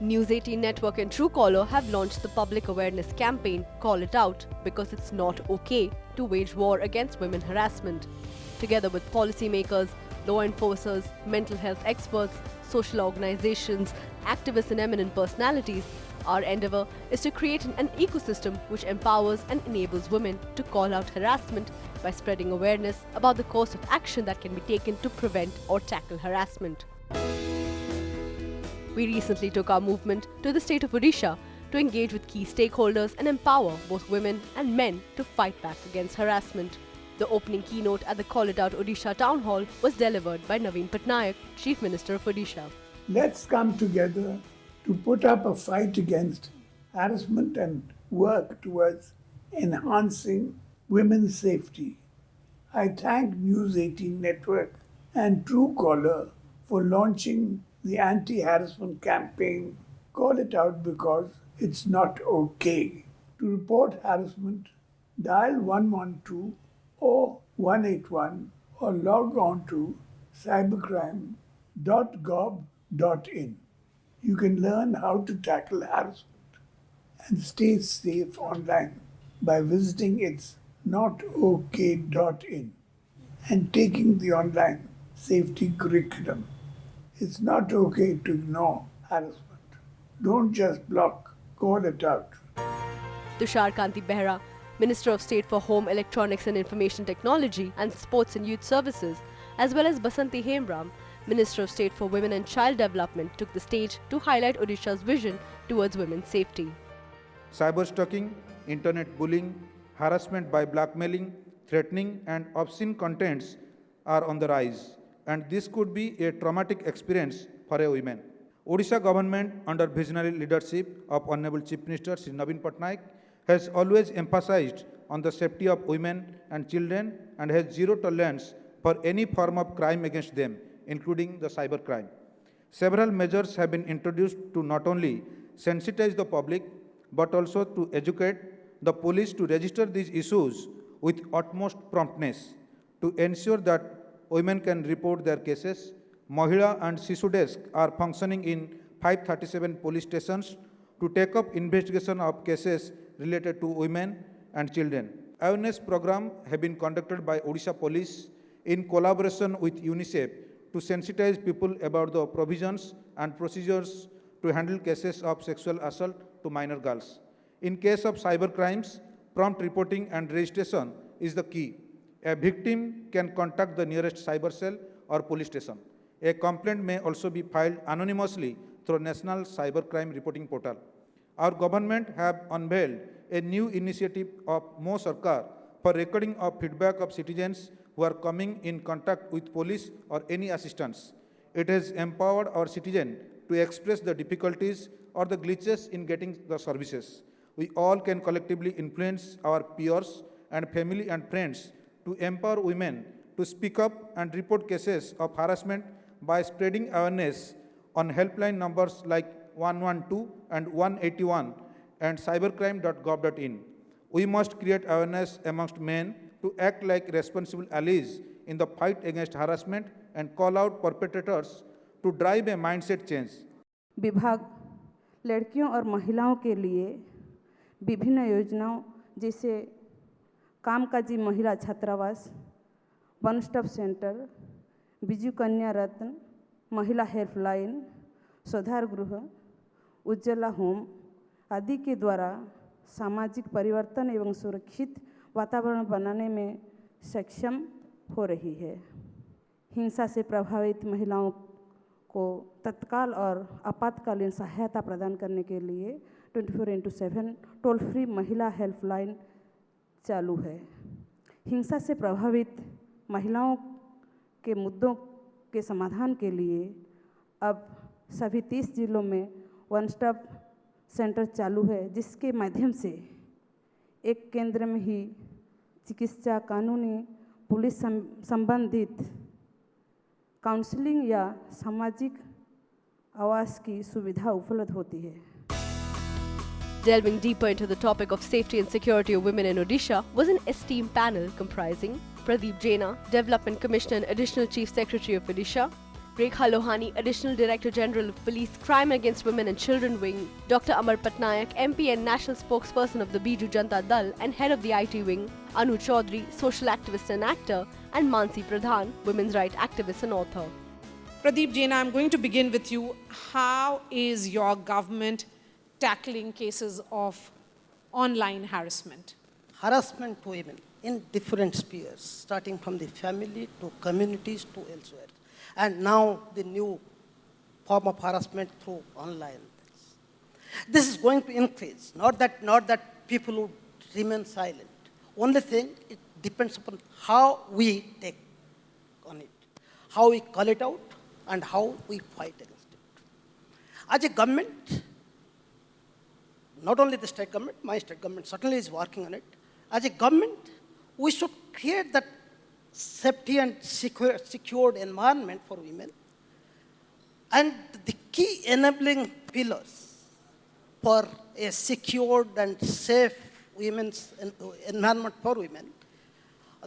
News18 Network and Truecaller have launched the public awareness campaign Call It Out because it's not okay to wage war against women harassment. Together with policymakers, law enforcers, mental health experts, social organizations, activists and eminent personalities, our endeavor is to create an ecosystem which empowers and enables women to call out harassment by spreading awareness about the course of action that can be taken to prevent or tackle harassment. We recently took our movement to the state of Odisha to engage with key stakeholders and empower both women and men to fight back against harassment. The opening keynote at the Call It Out Odisha Townhall was delivered by Naveen Patnaik, Chief Minister of Odisha. Let's come together to put up a fight against harassment and work towards enhancing women's safety. I thank News18 Network and Truecaller for launching the anti-harassment campaign. Call it out because it's not okay. To report harassment, dial 112 or 181 or log on to cybercrime.gov.in. You can learn how to tackle harassment and stay safe online by visiting its notok.in and taking the online safety curriculum. It's not okay to ignore harassment. Don't just block, call it out. Tusharkanti Behera, Minister of State for Home, Electronics and Information Technology and Sports and Youth Services, as well as Basanti Hembram, Minister of State for Women and Child Development, took the stage to highlight Odisha's vision towards women's safety. Cyberstalking, internet bullying, harassment by blackmailing, threatening and obscene contents are on the rise, and this could be a traumatic experience for a woman. Odisha government under visionary leadership of Honorable Chief Minister Shri Naveen Patnaik has always emphasized on the safety of women and children and has zero tolerance for any form of crime against them, including the cybercrime. Several measures have been introduced to not only sensitize the public but also to educate the police to register these issues with utmost promptness to ensure that women can report their cases. Mahila and Sishu Desk are functioning in 537 police stations to take up investigation of cases related to women and children. Awareness programs have been conducted by Odisha Police in collaboration with UNICEF to sensitize people about the provisions and procedures to handle cases of sexual assault to minor girls. In case of cyber crimes, prompt reporting and registration is the key. A victim can contact the nearest cyber cell or police station. A complaint may also be filed anonymously through National Cybercrime Reporting Portal. Our government have unveiled a new initiative of Mo Sarkar for recording of feedback of citizens who are coming in contact with police or any assistance. It has empowered our citizens to express the difficulties or the glitches in getting the services. We all can collectively influence our peers and family and friends to empower women to speak up and report cases of harassment by spreading awareness on helpline numbers like 112 and 181 and cybercrime.gov.in. We must create awareness amongst men to act like responsible allies in the fight against harassment and call out perpetrators to drive a mindset change. विभाग लड़कियों और महिलाओं के लिए विभिन्न योजनाओं जैसे कामकाजी महिला छात्रावास, वन स्टॉप सेंटर, बिजू कन्या रत्न, महिला हेल्पलाइन, सुधार गृह, उज्ज्वला होम आदि के द्वारा सामाजिक परिवर्तन एवं सुरक्षित वातावरण बनाने में सक्षम हो रही है। हिंसा से प्रभावित महिलाओं को तत्काल और आपातकालीन सहायता प्रदान करने के लिए 24x7 टोल फ्री महिला हेल्पलाइन चालू है। हिंसा से प्रभावित महिलाओं के मुद्दों के समाधान के लिए अब सभी 30 जिलों में वन स्टॉप सेंटर चालू है, जिसके माध्यम से एक केंद्र में ही चिकित्सा, कानूनी, पुलिस संबंधित काउंसलिंग या सामाजिक आवास की सुविधा उपलब्ध होती है। Delving deeper into the topic of safety and security of women in Odisha was an esteemed panel comprising Pradeep Jena, Development Commissioner and Additional Chief Secretary of Odisha, Rekha Lohani, Additional Director General of Police Crime Against Women and Children Wing, Dr. Amar Patnaik, MP and National Spokesperson of the Biju Janata Dal and Head of the IT Wing, Anu Choudhury, social activist and actor, and Manasi Pradhan, women's rights activist and author. Pradeep Jena, I'm going to begin with you. How is your government tackling cases of online harassment? Harassment to women in different spheres, starting from the family to communities to elsewhere. And now the new form of harassment through online. This is going to increase, not that people would remain silent. Only thing, it depends upon how we take on it, how we call it out, and how we fight against it. As a government, not only the state government, my state government certainly is working on it. As a government, we should create that safety and secured environment for women. And the key enabling pillars for a secured and safe women's environment for women,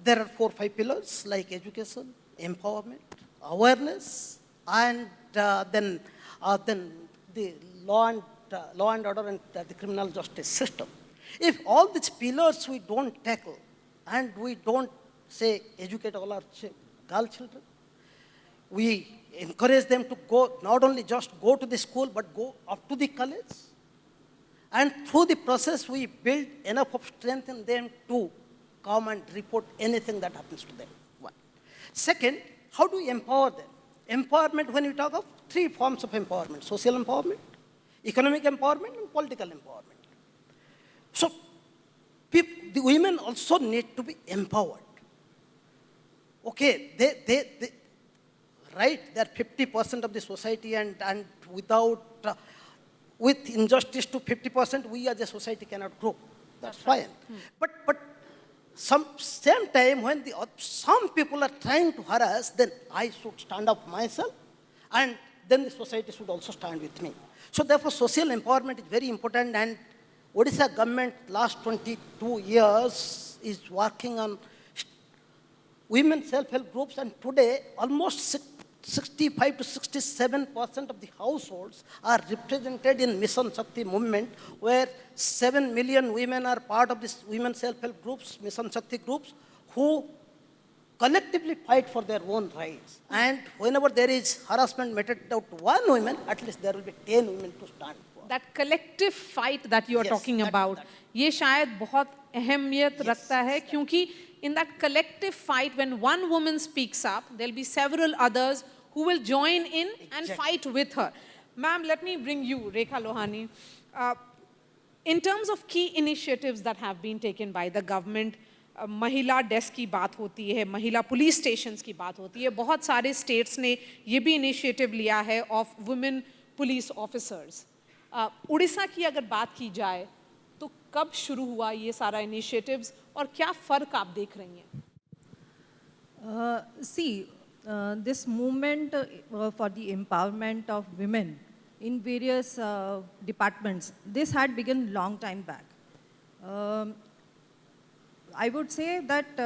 there are 4 or 5 pillars like education, empowerment, awareness, and then the law and order and the criminal justice system. If all these pillars we don't tackle and we don't say educate all our girl children, we encourage them to go, not only just go to the school, but go up to the college. And through the process, we build enough of strength in them to come and report anything that happens to them. One. Second, how do we empower them? Empowerment, when we talk of 3 forms of empowerment: social empowerment, economic empowerment, and political empowerment. So, the women also need to be empowered. Okay, they right, they're 50% of the society, and without, with injustice to 50%, we as a society cannot grow. That's fine. But same time, when some people are trying to harass, then I should stand up myself, and then the society should also stand with me. So therefore, social empowerment is very important, and Odisha government last 22 years is working on women self-help groups, and today almost 65 to 67% of the households are represented in Mission Shakti movement, where 7 million women are part of this women self-help groups, Mission Shakti groups, who collectively fight for their own rights. And whenever there is harassment meted out to one woman, at least there will be 10 women to stand for. That collective fight that you are talking about, ये शायद बहुत अहमियत रखता है, क्योंकि in that collective fight, when one woman speaks up, there will be several others who will join in and fight with her. Ma'am, let me bring you, Rekha Lohani. In terms of key initiatives that have been taken by the government, महिला desk की बात होती है, महिला police stations की बात होती है, बहुत सारे स्टेट्स ने ये भी इनिशिएटिव लिया है of women police officers. Orissa की अगर बात की जाए तो कब शुरू हुआ ये सारा इनिशिएटिव्स और क्या फ़र्क आप देख रही हैं? This movement for the empowerment of women in various departments, this had begun long time back. I would say that,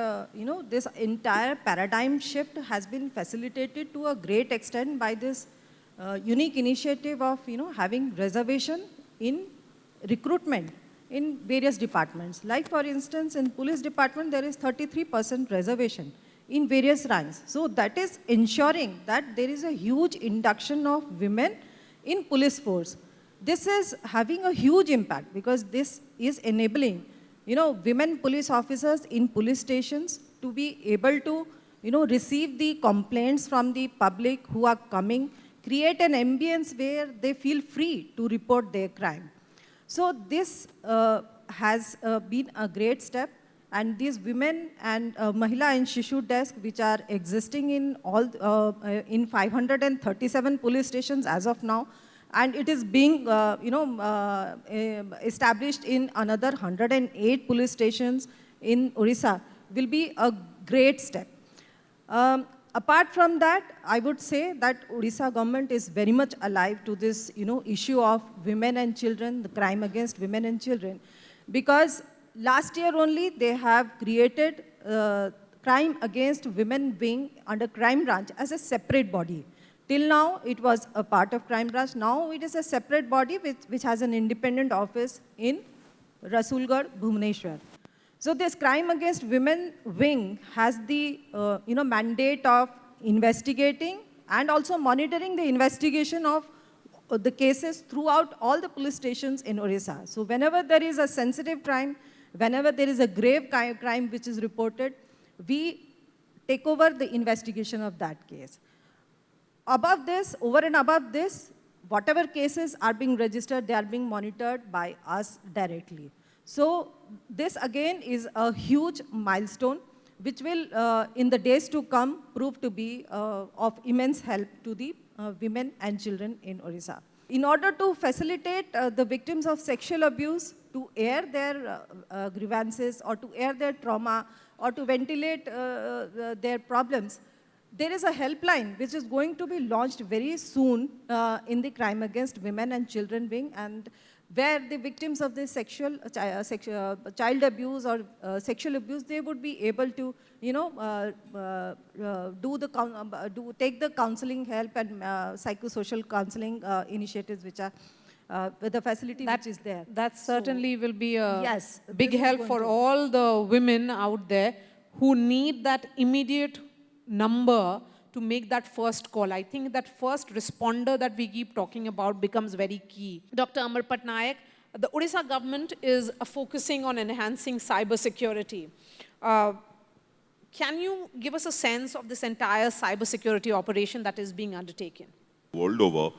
this entire paradigm shift has been facilitated to a great extent by this unique initiative of, having reservation in recruitment in various departments. Like for instance, in police department, there is 33% reservation in various ranks. So that is ensuring that there is a huge induction of women in police force. This is having a huge impact because this is enabling, women police officers in police stations to be able to, receive the complaints from the public who are coming, create an ambience where they feel free to report their crime. So this has been a great step, and these women and Mahila and Shishu desk, which are existing in all in 537 police stations as of now, and it is being established in another 108 police stations in Odisha, will be a great step. Apart from that, I would say that Odisha government is very much alive to this, issue of women and children, the crime against women and children, because last year only they have created crime against women wing under crime branch as a separate body, Till now, it was a part of crime branch. Now it is a separate body which has an independent office in Rasulgarh, Bhubaneswar. So this crime against women wing has the mandate of investigating and also monitoring the investigation of the cases throughout all the police stations in Odisha. So whenever there is a sensitive crime, whenever there is a grave crime which is reported, we take over the investigation of that case. Above this, over and above this, whatever cases are being registered, they are being monitored by us directly. So this again is a huge milestone which will, in the days to come, prove to be of immense help to the women and children in Odisha. In order to facilitate the victims of sexual abuse to air their grievances or to air their trauma or to ventilate their problems, there is a helpline which is going to be launched very soon in the Crime Against Women and Children wing, and where the victims of this child abuse or sexual abuse, they would be able to, take the counseling help and psychosocial counseling initiatives which are with the facility which is there. That certainly will be a yes, big help for all the women out there who need that immediate number to make that first call. I think that first responder that we keep talking about becomes very key. Dr. Amar Patnaik, the Odisha government is focusing on enhancing cyber security. Can you give us a sense of this entire cyber security operation that is being undertaken? World over,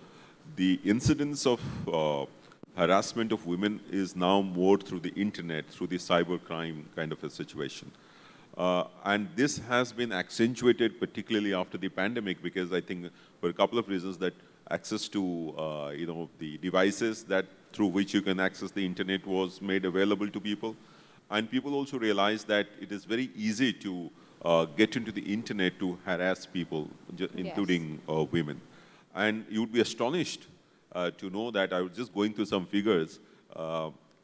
the incidence of harassment of women is now more through the internet, through the cyber crime kind of a situation. And this has been accentuated particularly after the pandemic, because I think for a couple of reasons, that access to the devices that through which you can access the internet was made available to people. And people also realized that it is very easy to get into the internet to harass people, including women. And you would be astonished to know that I was just going through some figures.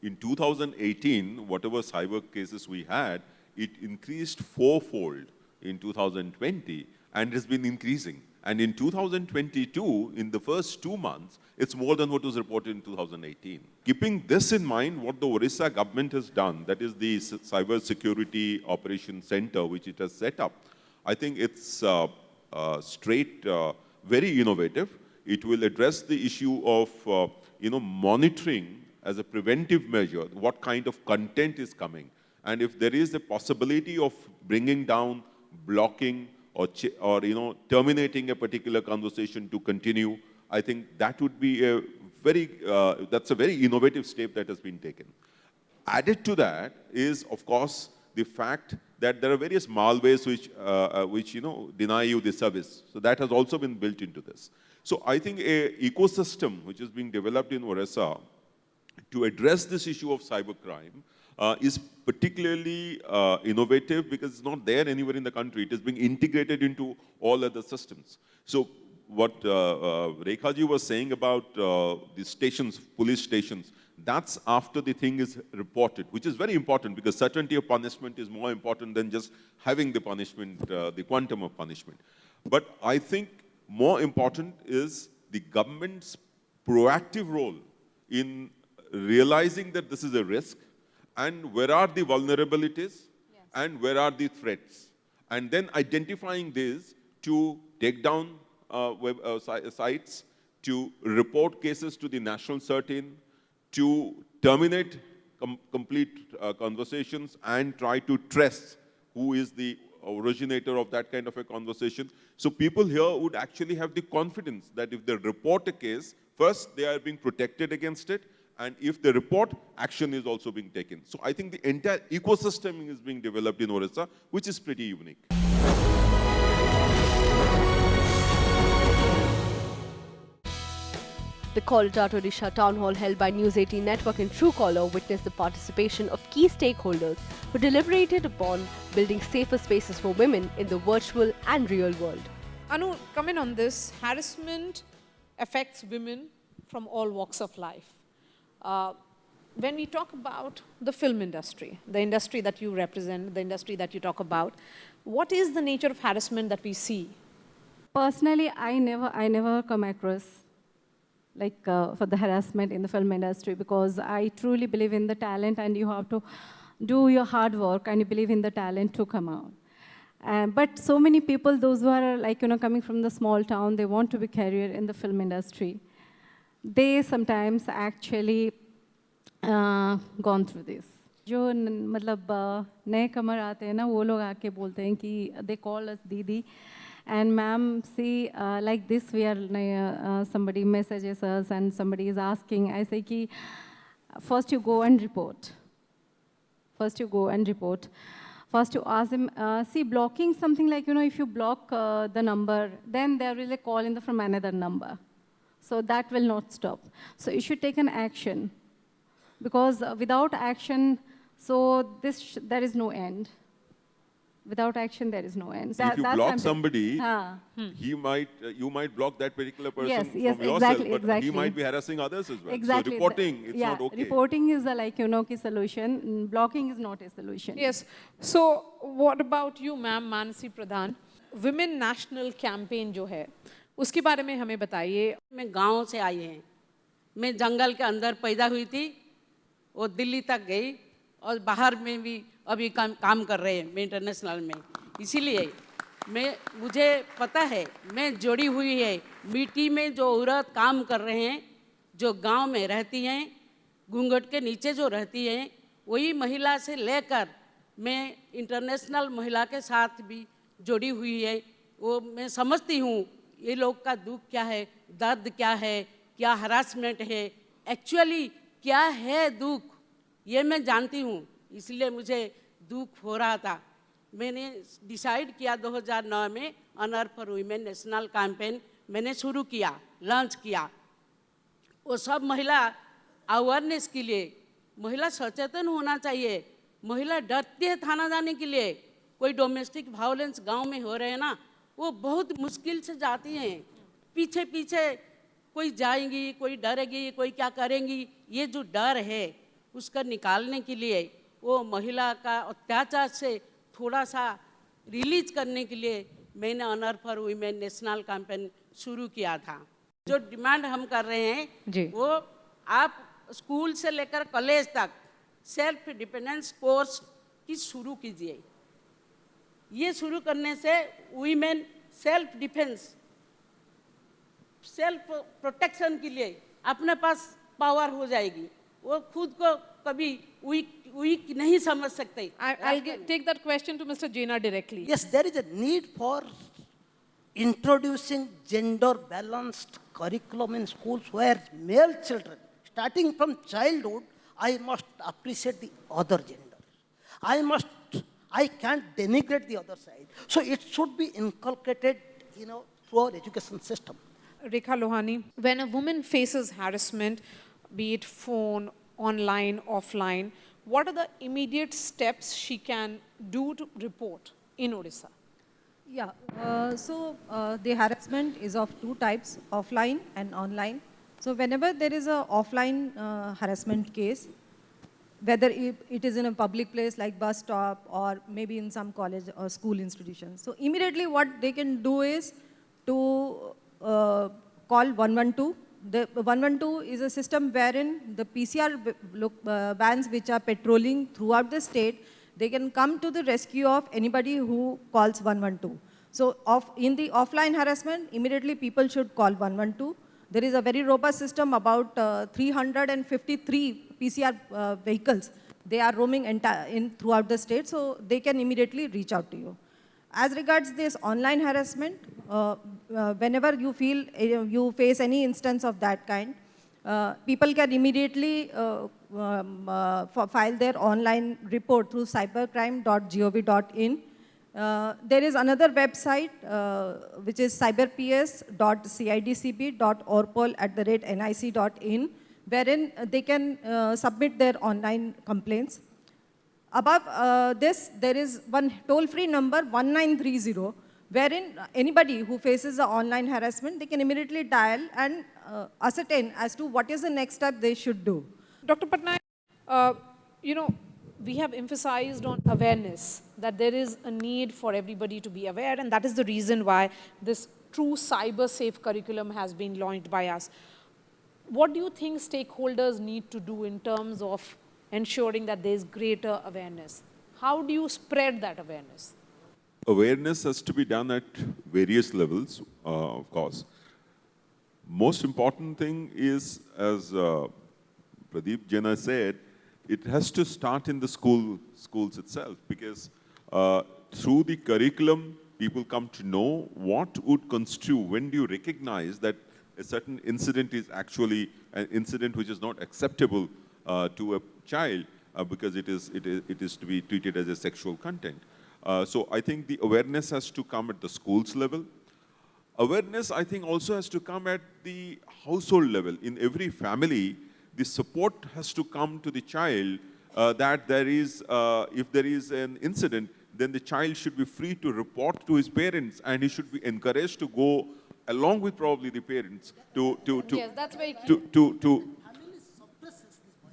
In 2018, whatever cyber cases we had, it increased fourfold in 2020, and has been increasing. And in 2022, in the first 2 months, it's more than what was reported in 2018. Keeping this in mind, what the Odisha government has done, that is the Cyber Security Operations Center, which it has set up, I think it's very innovative. It will address the issue of monitoring as a preventive measure what kind of content is coming. And if there is a possibility of bringing down, blocking, or terminating a particular conversation to continue, I think that would be that's a very innovative step that has been taken. Added to that is, of course, the fact that there are various malwares which deny you the service. So that has also been built into this. So I think an ecosystem which is being developed in Odisha to address this issue of cybercrime is particularly innovative, because it's not there anywhere in the country. It is being integrated into all other systems. So what Rekha ji was saying about the stations, police stations, that's after the thing is reported, which is very important, because certainty of punishment is more important than just having the punishment, the quantum of punishment. But I think more important is the government's proactive role in realizing that this is a risk, and where are the vulnerabilities, and where are the threats, and then identifying these to take down sites, to report cases to the national CERT-in, to terminate complete conversations, and try to trace who is the originator of that kind of a conversation. So people here would actually have the confidence that if they report a case, first they are being protected against it, and if they report, action is also being taken. So I think the entire ecosystem is being developed in Odisha, which is pretty unique. The Call It Out Odisha Townhall held by News18 Network and Truecaller witnessed the participation of key stakeholders who deliberated upon building safer spaces for women in the virtual and real world. Anu, come in on this. Harassment affects women from all walks of life. When we talk about the film industry, the industry that you represent, the industry that you talk about, what is the nature of harassment that we see? personally, I never come across like for the harassment in the film industry, because I truly believe in the talent, and you have to do your hard work, and you believe in the talent to come out. But so many people, those who are like, coming from the small town, they want to be career in the film industry. They sometimes actually gone through this. जो मतलब नए कमर आते हैं ना, वो लोग आके बोलते हैं कि they call us दीदी, and ma'am, see, like this we are somebody messages us and somebody is asking. I say कि first you go and report. First you go and report. First you ask them, see, blocking something like, if you block the number, then there will be a call in from another number. So that will not stop. So you should take an action. Because without action, so there is no end. Without action, there is no end. If you block somebody, you might block that particular person from yourself, but he might be harassing others as well. Exactly. So reporting, it's not okay. Reporting is the solution. Blocking is not a solution. Yes. So what about you, ma'am, Manasi Pradhan? Women National Campaign जो है, उसके बारे में हमें बताइए. मैं गांव से आई हैं. मैं जंगल के अंदर पैदा हुई थी और दिल्ली तक गई और बाहर में भी अभी काम कर रहे हैं मैं इंटरनेशनल में. इसीलिए मुझे पता है, मैं जुड़ी हुई है मिट्टी में. जो औरत काम कर रहे हैं, जो गांव में रहती हैं, घूंघट के नीचे जो रहती हैं, वही महिला से लेकर मैं इंटरनेशनल महिला के साथ भी जुड़ी हुई है. वो मैं समझती हूँ ये लोग का दुख क्या है, दर्द क्या है, क्या हरासमेंट है, एक्चुअली क्या है दुख, ये मैं जानती हूँ. इसलिए मुझे दुख हो रहा था. मैंने डिसाइड किया 2009 में honour for women national campaign मैंने शुरू किया, लॉन्च किया. वो सब महिला अवेयरनेस के लिए, महिला सचेतन होना चाहिए. महिला डरती है थाना जाने के लिए. कोई डोमेस्टिक वायलेंस गांव में हो रहे हैं ना, वो बहुत मुश्किल से जाती हैं. पीछे पीछे कोई जाएंगी, कोई डरेगी, कोई क्या करेंगी. ये जो डर है उसका निकालने के लिए, वो महिला का अत्याचार से थोड़ा सा रिलीज करने के लिए मैंने honour for women national campaign शुरू किया था. जो डिमांड हम कर रहे हैं वो आप स्कूल से लेकर कॉलेज तक सेल्फ डिपेंडेंस कोर्स की शुरू कीजिए. ये शुरू करने से women self defence, self protection के लिए अपने पास पावर हो जाएगी. वो खुद को कभी वीक नहीं समझ सकते. I'll take that question to Mr. Jena directly. Yes, there is a need for introducing gender balanced curriculum in schools where male children, starting from childhood, I must appreciate the other gender. I can't denigrate the other side. So it should be inculcated, through our education system. Rekha Lohani, when a woman faces harassment, be it phone, online, offline, what are the immediate steps she can do to report in Odisha? Yeah, the harassment is of two types, offline and online. So whenever there is a offline harassment case, whether it is in a public place like bus stop or maybe in some college or school institutions. So immediately what they can do is to call 112. The 112 is a system wherein the PCR vans which are patrolling throughout the state, they can come to the rescue of anybody who calls 112. So in the offline harassment, immediately people should call 112. There is a very robust system, about 353 PCR vehicles. They are roaming throughout the state, so they can immediately reach out to you. As regards this online harassment, whenever you feel you face any instance of that kind, people can immediately file their online report through cybercrime.gov.in. There is another website which is cyberps.cidcb.orpol@nic.in, wherein they can submit their online complaints. Above this, there is one toll-free number 1930, wherein anybody who faces the online harassment, they can immediately dial and ascertain as to what is the next step they should do. Dr. Patnaik, we have emphasized on awareness, that there is a need for everybody to be aware, and that is the reason why this true cyber safe curriculum has been launched by us. What do you think stakeholders need to do in terms of ensuring that there is greater awareness? How do you spread that awareness? Awareness has to be done at various levels, of course. Most important thing is, as Pradeep Jena said, it has to start in the schools itself, because through the curriculum, people come to know what would constitute, when do you recognize that a certain incident is actually an incident which is not acceptable to a child because it is to be treated as a sexual content. So I think the awareness has to come at the schools level. Awareness, I think, also has to come at the household level. In every family, the support has to come to the child that there is, if there is an incident, then the child should be free to report to his parents, and he should be encouraged to go along with probably the parents Yes, that's very key.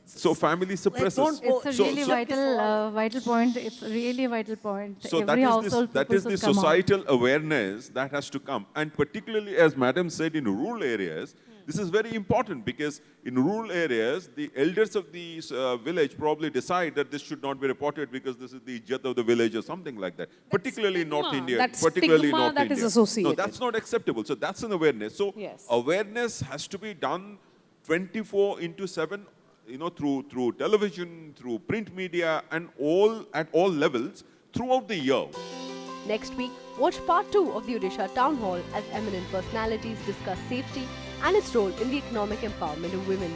So family suppresses. It's a really vital point. It's a really vital point. So Every that is the societal awareness that has to come. And particularly, as Madam said, in rural areas, this is very important, because in rural areas, the elders of the village probably decide that this should not be reported because this is the ijat of the village or something like that. Particularly in North India. Particularly in North India. Is associated. No, that's not acceptable. So that's an awareness. So yes, awareness has to be done 24/7, through television, through print media, and at all levels throughout the year. Next week, watch part 2 of the Odisha Townhall as eminent personalities discuss safety and its role in the economic empowerment of women.